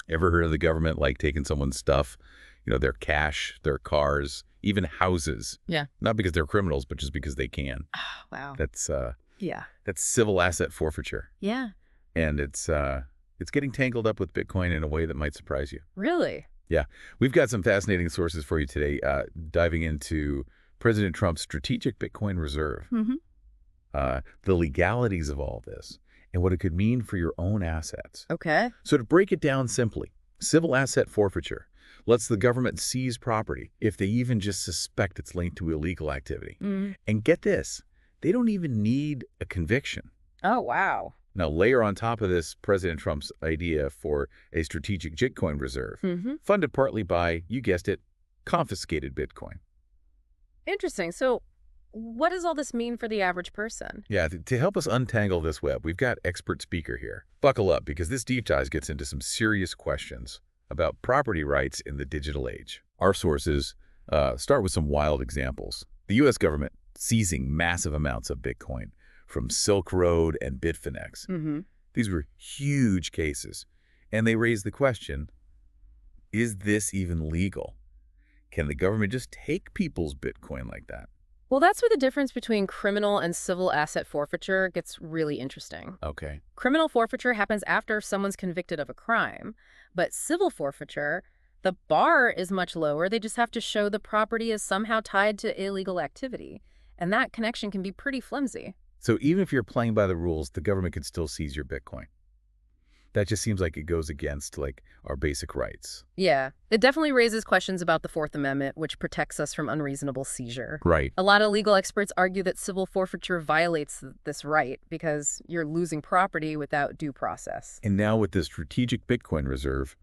Ever heard of the government like taking someone's stuff, their cash, their cars, even houses? Yeah. Not because they're criminals, but just because they can. Oh, wow. That's Yeah. that's civil asset forfeiture, Yeah. and it's getting tangled up with Bitcoin in a way that might surprise you. Really? Yeah, we've got some fascinating sources for you today, diving into President Trump's strategic Bitcoin reserve, Mm-hmm. the legalities of all this, and what it could mean for your own assets. Okay. So to break it down simply, civil asset forfeiture lets the government seize property if they even just suspect it's linked to illegal activity. Mm. And get this, they don't even need a conviction. Oh, wow. Now, layer on top of this President Trump's idea for a strategic Bitcoin reserve, Mm-hmm. funded partly by, you guessed it, confiscated Bitcoin. Interesting. So what does all this mean for the average person? Yeah, to help us untangle this web, we've got expert speaker here. Buckle up, because this deep dive gets into some serious questions about property rights in the digital age. Our sources start with some wild examples. The U.S. government seizing massive amounts of Bitcoin from Silk Road and Bitfinex. Mm-hmm. These were huge cases, and they raise the question, is this even legal? Can the government just take people's Bitcoin like that? Well, that's where the difference between criminal and civil asset forfeiture gets really interesting. Okay. Criminal forfeiture happens after someone's convicted of a crime, but civil forfeiture, the bar is much lower. They just have to show the property is somehow tied to illegal activity, and that connection can be pretty flimsy. So even if you're playing by the rules, the government could still seize your Bitcoin. That just seems like it goes against, our basic rights. Yeah, it definitely raises questions about the Fourth Amendment, which protects us from unreasonable seizure. Right. A lot of legal experts argue that civil forfeiture violates this right because you're losing property without due process. And now with this strategic Bitcoin reserve,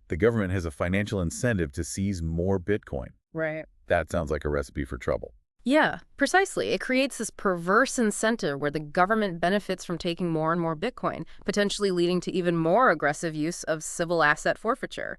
the government has a financial incentive to seize more Bitcoin. Right. That sounds like a recipe for trouble. Yeah, precisely. It creates this perverse incentive where the government benefits from taking more and more Bitcoin, potentially leading to even more aggressive use of civil asset forfeiture.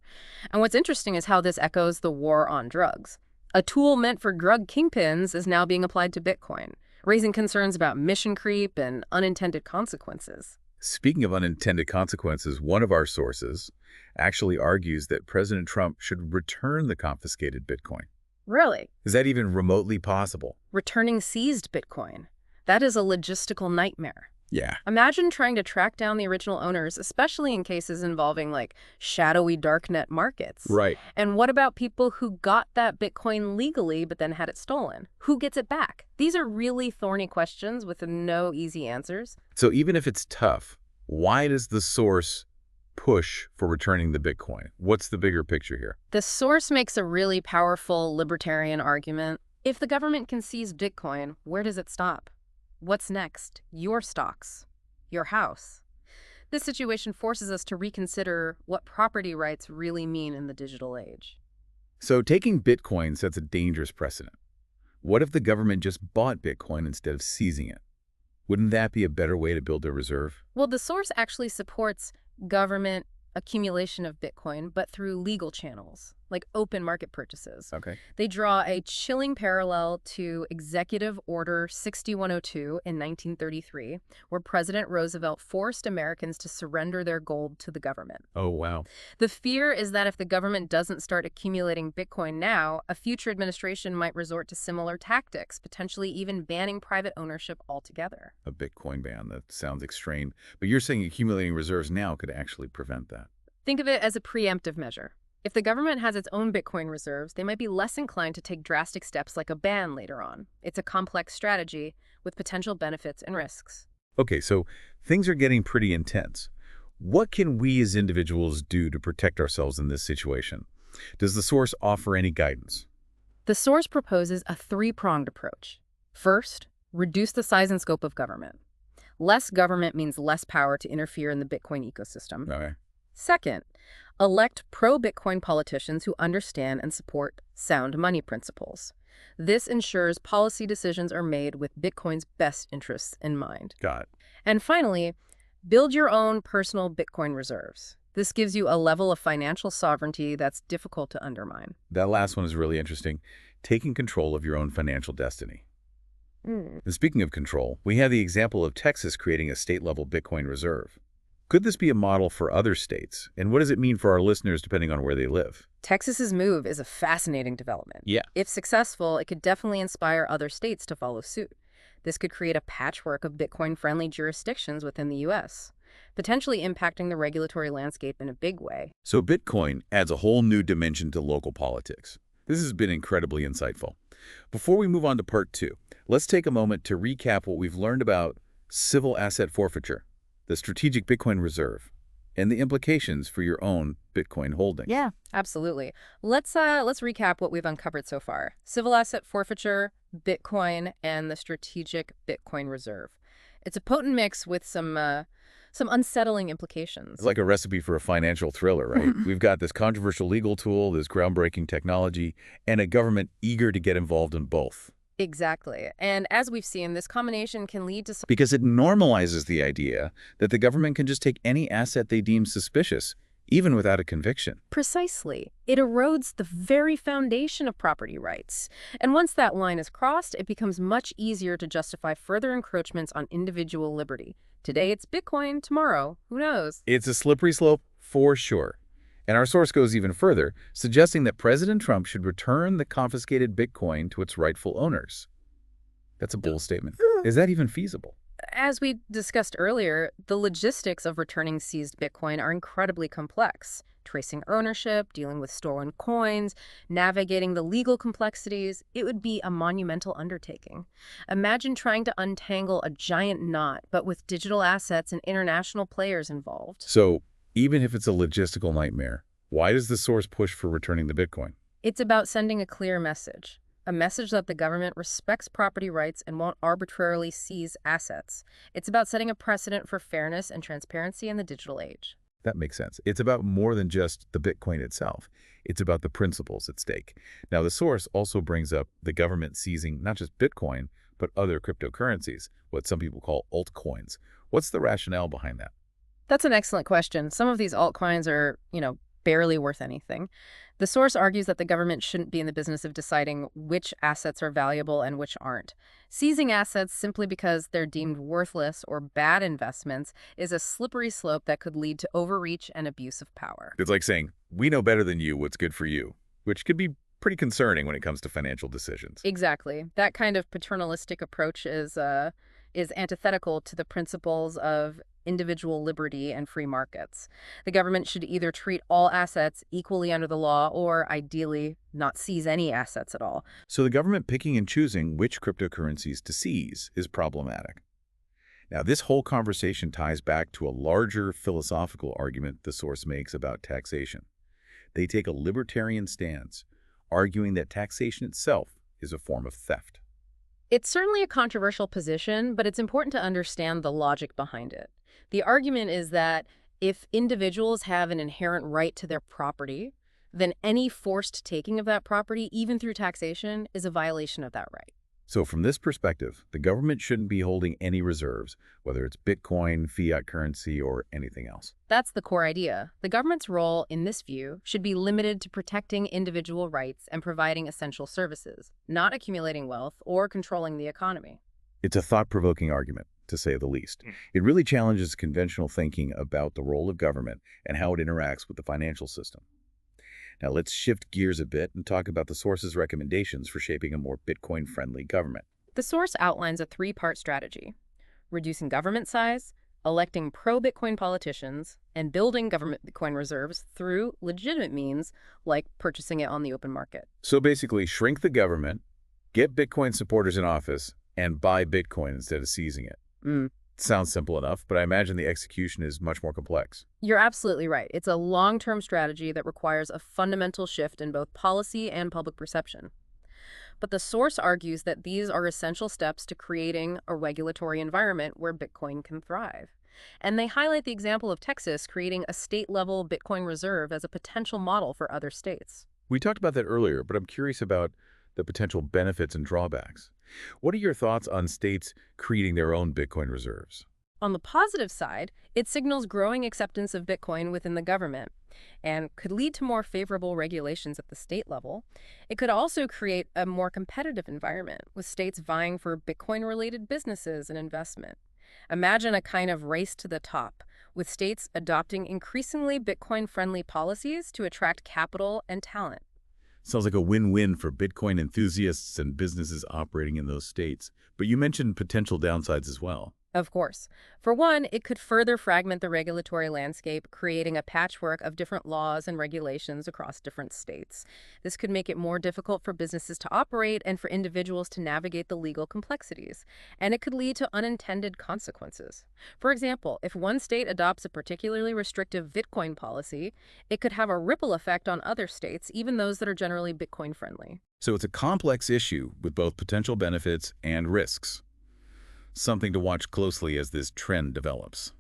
And what's interesting is how this echoes the war on drugs. A tool meant for drug kingpins is now being applied to Bitcoin, raising concerns about mission creep and unintended consequences. Speaking of unintended consequences, one of our sources actually argues that President Trump should return the confiscated Bitcoin. Really? Is that even remotely possible? Returning seized Bitcoin. That is a logistical nightmare. Yeah. Imagine trying to track down the original owners, especially in cases involving shadowy darknet markets. Right. And what about people who got that Bitcoin legally but then had it stolen? Who gets it back? These are really thorny questions with no easy answers. So even if it's tough, why does the source push for returning the Bitcoin? What's the bigger picture here? The source makes a really powerful libertarian argument. If the government can seize Bitcoin, where does it stop? What's next? Your stocks, your house. This situation forces us to reconsider what property rights really mean in the digital age. So taking Bitcoin sets a dangerous precedent. What if the government just bought Bitcoin instead of seizing it? Wouldn't that be a better way to build a reserve? Well, the source actually supports government accumulation of Bitcoin, but through legal channels, like open market purchases. Okay. They draw a chilling parallel to Executive Order 6102 in 1933, where President Roosevelt forced Americans to surrender their gold to the government. Oh, wow. The fear is that if the government doesn't start accumulating Bitcoin now, a future administration might resort to similar tactics, potentially even banning private ownership altogether. A Bitcoin ban, that sounds extreme. But you're saying accumulating reserves now could actually prevent that. Think of it as a preemptive measure. If the government has its own Bitcoin reserves, they might be less inclined to take drastic steps like a ban later on. It's a complex strategy with potential benefits and risks. Okay, so things are getting pretty intense. What can we as individuals do to protect ourselves in this situation? Does the source offer any guidance? The source proposes a three-pronged approach. First, reduce the size and scope of government. Less government means less power to interfere in the Bitcoin ecosystem. Okay. Second, elect pro-Bitcoin politicians who understand and support sound money principles. This ensures policy decisions are made with Bitcoin's best interests in mind. Got it. And finally, build your own personal Bitcoin reserves. This gives you a level of financial sovereignty that's difficult to undermine. That last one is really interesting. Taking control of your own financial destiny. And speaking of control, we have the example of Texas creating a state-level Bitcoin reserve. Could this be a model for other states? And what does it mean for our listeners depending on where they live? Texas's move is a fascinating development. Yeah. If successful, it could definitely inspire other states to follow suit. This could create a patchwork of Bitcoin-friendly jurisdictions within the U.S., potentially impacting the regulatory landscape in a big way. So Bitcoin adds a whole new dimension to local politics. This has been incredibly insightful. Before we move on to part 2, let's take a moment to recap what we've learned about civil asset forfeiture, the strategic Bitcoin reserve, and the implications for your own Bitcoin holdings. Yeah, absolutely. Let's recap what we've uncovered so far. Civil asset forfeiture, Bitcoin, and the strategic Bitcoin reserve. It's a potent mix with some unsettling implications. It's like a recipe for a financial thriller, right? We've got this controversial legal tool, this groundbreaking technology, and a government eager to get involved in both. Exactly. And as we've seen, this combination can lead to Because it normalizes the idea that the government can just take any asset they deem suspicious, even without a conviction. Precisely. It erodes the very foundation of property rights. And once that line is crossed, it becomes much easier to justify further encroachments on individual liberty. Today it's Bitcoin, tomorrow, who knows? It's a slippery slope for sure. And our source goes even further, suggesting that President Trump should return the confiscated Bitcoin to its rightful owners. That's a bold statement. Is that even feasible? As we discussed earlier, the logistics of returning seized Bitcoin are incredibly complex. Tracing ownership, dealing with stolen coins, navigating the legal complexities, it would be a monumental undertaking. Imagine trying to untangle a giant knot, but with digital assets and international players involved. So, even if it's a logistical nightmare, why does the source push for returning the Bitcoin? It's about sending a clear message. A message that the government respects property rights and won't arbitrarily seize assets. It's about setting a precedent for fairness and transparency in the digital age. That makes sense. It's about more than just the Bitcoin itself. It's about the principles at stake. Now, the source also brings up the government seizing not just Bitcoin, but other cryptocurrencies, what some people call altcoins. What's the rationale behind that? That's an excellent question. Some of these altcoins are, barely worth anything. The source argues that the government shouldn't be in the business of deciding which assets are valuable and which aren't. Seizing assets simply because they're deemed worthless or bad investments is a slippery slope that could lead to overreach and abuse of power. It's like saying, we know better than you what's good for you, which could be pretty concerning when it comes to financial decisions. Exactly. That kind of paternalistic approach is antithetical to the principles of individual liberty and free markets. The government should either treat all assets equally under the law or, ideally, not seize any assets at all. So the government picking and choosing which cryptocurrencies to seize is problematic. Now, this whole conversation ties back to a larger philosophical argument the source makes about taxation. They take a libertarian stance, arguing that taxation itself is a form of theft. It's certainly a controversial position, but it's important to understand the logic behind it. The argument is that if individuals have an inherent right to their property, then any forced taking of that property, even through taxation, is a violation of that right. So from this perspective, the government shouldn't be holding any reserves, whether it's Bitcoin, fiat currency, or anything else. That's the core idea. The government's role, in this view, should be limited to protecting individual rights and providing essential services, not accumulating wealth or controlling the economy. It's a thought-provoking argument, to say the least. It really challenges conventional thinking about the role of government and how it interacts with the financial system. Now let's shift gears a bit and talk about the source's recommendations for shaping a more Bitcoin-friendly government. The source outlines a three-part strategy: reducing government size, electing pro-Bitcoin politicians, and building government Bitcoin reserves through legitimate means like purchasing it on the open market. So basically, shrink the government, get Bitcoin supporters in office, and buy Bitcoin instead of seizing it. Sounds simple enough, but I imagine the execution is much more complex. You're absolutely right. It's a long-term strategy that requires a fundamental shift in both policy and public perception. But the source argues that these are essential steps to creating a regulatory environment where Bitcoin can thrive. And they highlight the example of Texas creating a state-level Bitcoin reserve as a potential model for other states. We talked about that earlier, but I'm curious about the potential benefits and drawbacks. What are your thoughts on states creating their own Bitcoin reserves? On the positive side, it signals growing acceptance of Bitcoin within the government and could lead to more favorable regulations at the state level. It could also create a more competitive environment, with states vying for Bitcoin-related businesses and investment. Imagine a kind of race to the top, with states adopting increasingly Bitcoin-friendly policies to attract capital and talent. Sounds like a win-win for Bitcoin enthusiasts and businesses operating in those states. But you mentioned potential downsides as well. Of course. For one, it could further fragment the regulatory landscape, creating a patchwork of different laws and regulations across different states. This could make it more difficult for businesses to operate and for individuals to navigate the legal complexities. And it could lead to unintended consequences. For example, if one state adopts a particularly restrictive Bitcoin policy, it could have a ripple effect on other states, even those that are generally Bitcoin friendly. So it's a complex issue with both potential benefits and risks. Something to watch closely as this trend develops.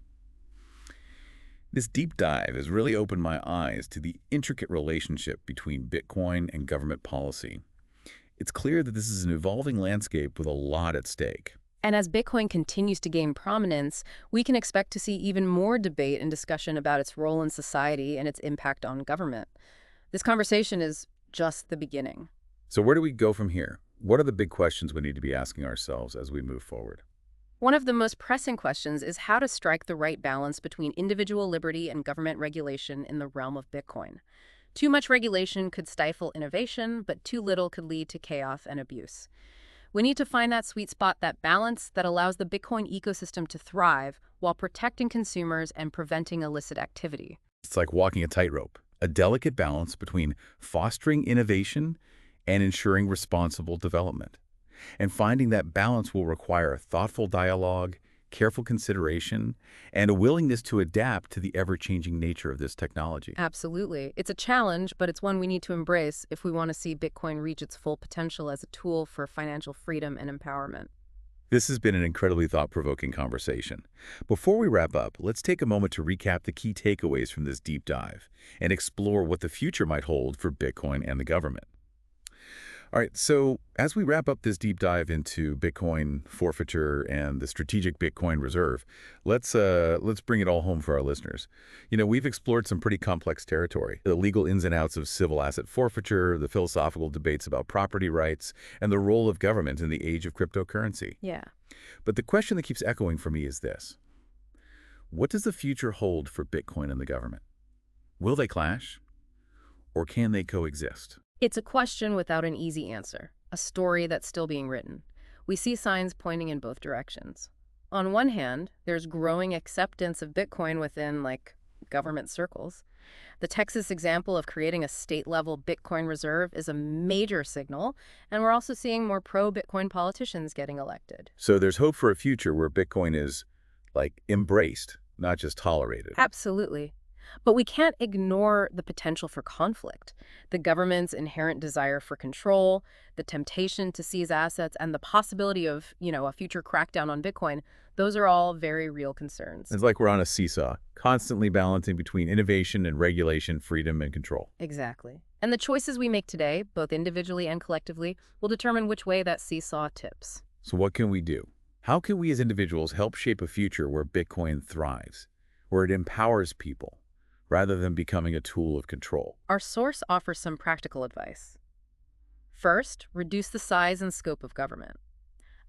This deep dive has really opened my eyes to the intricate relationship between Bitcoin and government policy. It's clear that this is an evolving landscape with a lot at stake. And as Bitcoin continues to gain prominence, we can expect to see even more debate and discussion about its role in society and its impact on government. This conversation is just the beginning. So where do we go from here? What are the big questions we need to be asking ourselves as we move forward? One of the most pressing questions is how to strike the right balance between individual liberty and government regulation in the realm of Bitcoin. Too much regulation could stifle innovation, but too little could lead to chaos and abuse. We need to find that sweet spot, that balance that allows the Bitcoin ecosystem to thrive while protecting consumers and preventing illicit activity. It's like walking a tightrope, a delicate balance between fostering innovation and ensuring responsible development. And finding that balance will require thoughtful dialogue, careful consideration, and a willingness to adapt to the ever-changing nature of this technology. Absolutely. It's a challenge, but it's one we need to embrace if we want to see Bitcoin reach its full potential as a tool for financial freedom and empowerment. This has been an incredibly thought-provoking conversation. Before we wrap up, let's take a moment to recap the key takeaways from this deep dive and explore what the future might hold for Bitcoin and the government. All right, so as we wrap up this deep dive into Bitcoin forfeiture and the strategic Bitcoin reserve, let's bring it all home for our listeners. We've explored some pretty complex territory: the legal ins and outs of civil asset forfeiture, the philosophical debates about property rights, and the role of government in the age of cryptocurrency. Yeah. But the question that keeps echoing for me is this: what does the future hold for Bitcoin and the government? Will they clash, or can they coexist? It's a question without an easy answer, a story that's still being written. We see signs pointing in both directions. On one hand, there's growing acceptance of Bitcoin within, government circles. The Texas example of creating a state-level Bitcoin reserve is a major signal, and we're also seeing more pro-Bitcoin politicians getting elected. So there's hope for a future where Bitcoin is, embraced, not just tolerated. Absolutely. But we can't ignore the potential for conflict. The government's inherent desire for control, the temptation to seize assets, and the possibility of, a future crackdown on Bitcoin, those are all very real concerns. It's like we're on a seesaw, constantly balancing between innovation and regulation, freedom and control. Exactly. And the choices we make today, both individually and collectively, will determine which way that seesaw tips. So what can we do? How can we as individuals help shape a future where Bitcoin thrives, where it empowers people, rather than becoming a tool of control? Our source offers some practical advice. First, reduce the size and scope of government.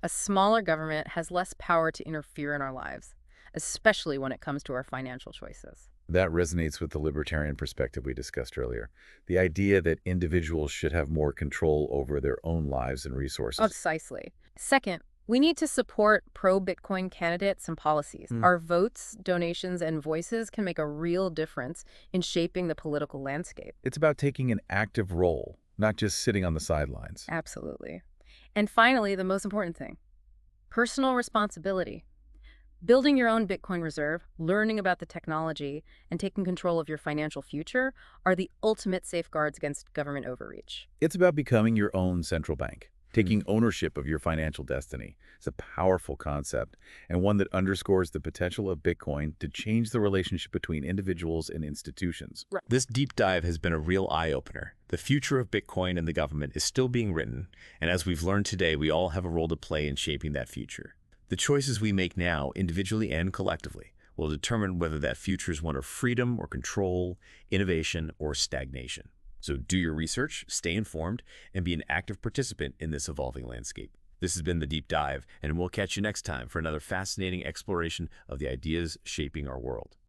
A smaller government has less power to interfere in our lives, especially when it comes to our financial choices. That resonates with the libertarian perspective we discussed earlier. The idea that individuals should have more control over their own lives and resources. Precisely. Second, we need to support pro-Bitcoin candidates and policies. Our votes, donations, and voices can make a real difference in shaping the political landscape. It's about taking an active role, not just sitting on the sidelines. Absolutely. And finally, the most important thing, personal responsibility. Building your own Bitcoin reserve, learning about the technology, and taking control of your financial future are the ultimate safeguards against government overreach. It's about becoming your own central bank. Taking ownership of your financial destiny. It's a powerful concept, and one that underscores the potential of Bitcoin to change the relationship between individuals and institutions. Right. This deep dive has been a real eye-opener. The future of Bitcoin and the government is still being written, and as we've learned today, we all have a role to play in shaping that future. The choices we make now, individually and collectively, will determine whether that future is one of freedom or control, innovation or stagnation. So do your research, stay informed, and be an active participant in this evolving landscape. This has been The Deep Dive, and we'll catch you next time for another fascinating exploration of the ideas shaping our world.